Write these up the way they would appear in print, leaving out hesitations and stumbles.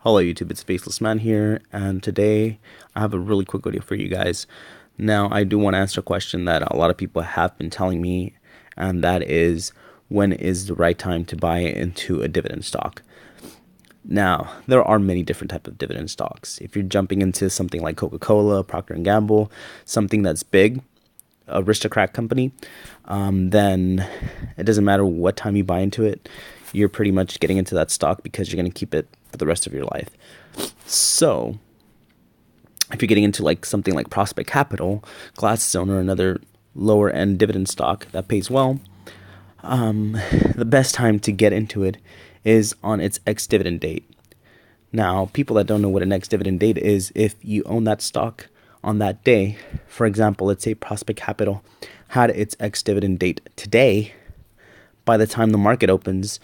Hello YouTube, it's Faceless Man here, and today I have a really quick video for you guys. Now, I do want to answer a question that a lot of people have been telling me, and that is, when is the right time to buy into a dividend stock? Now, there are many different types of dividend stocks. If you're jumping into something like Coca-Cola, Procter & Gamble, something that's big, aristocrat company, then it doesn't matter what time you buy into it, you're pretty much getting into that stock because you're going to keep it for the rest of your life. So if you're getting into like something like Prospect Capital, Gladstone, or another lower end dividend stock that pays well, the best time to get into it is on its ex-dividend date. Now, people that don't know what an ex-dividend date is, if you own that stock on that day, for example, let's say Prospect Capital had its ex-dividend date today, by the time the market opens,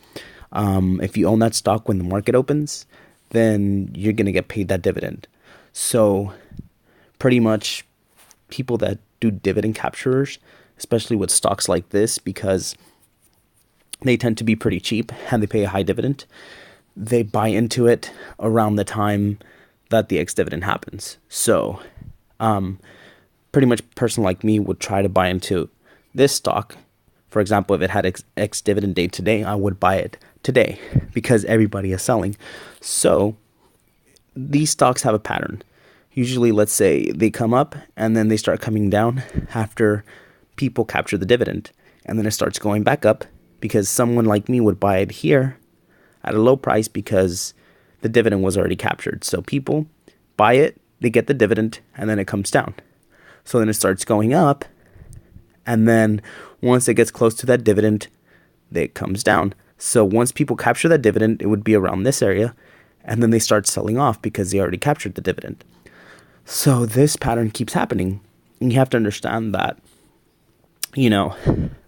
if you own that stock when the market opens, then you're going to get paid that dividend. So pretty much people that do dividend capturers, especially with stocks like this, because they tend to be pretty cheap and they pay a high dividend, they buy into it around the time that the ex-dividend happens. So pretty much a person like me would try to buy into this stock. For example, if it had ex-dividend date today, I would buy it today because everybody is selling. So these stocks have a pattern. Usually, let's say they come up and then they start coming down after people capture the dividend. And then it starts going back up because someone like me would buy it here at a low price because the dividend was already captured. So people buy it, they get the dividend, and then it comes down. So then it starts going up. And then once it gets close to that dividend, it comes down. So once people capture that dividend, it would be around this area. And then they start selling off because they already captured the dividend. So this pattern keeps happening. And you have to understand that,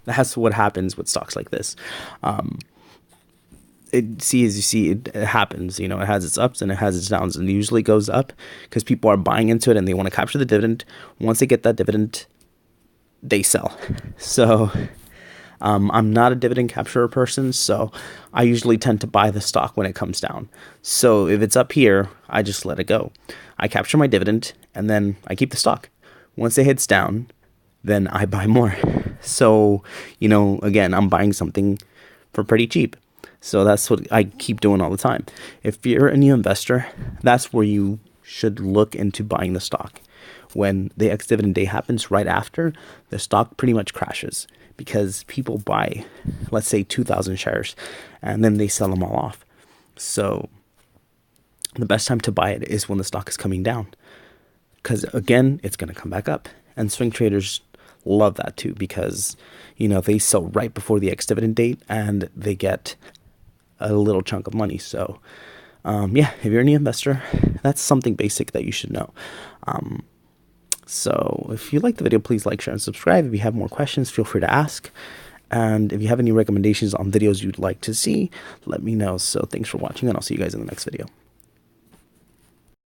that's what happens with stocks like this. As you see, it happens. It has its ups and it has its downs. And it usually goes up because people are buying into it and they want to capture the dividend. Once they get that dividend, they sell. So I'm not a dividend capturer person, so I usually tend to buy the stock when it comes down. So if it's up here, I just let it go. I capture my dividend and then I keep the stock. Once it hits down, then I buy more. So, again, I'm buying something for pretty cheap. So that's what I keep doing all the time. If you're a new investor, that's where you should look into buying the stock. When the ex-dividend day happens right after, the stock pretty much crashes because people buy, let's say, 2,000 shares and then they sell them all off. So the best time to buy it is when the stock is coming down because, again, it's going to come back up. And swing traders love that too because, they sell right before the ex-dividend date and they get a little chunk of money. So, if you're an investor, that's something basic that you should know. So if you like the video, please like, share, and subscribe. If you have more questions, feel free to ask. And if you have any recommendations on videos you'd like to see, let me know. So thanks for watching, and I'll see you guys in the next video.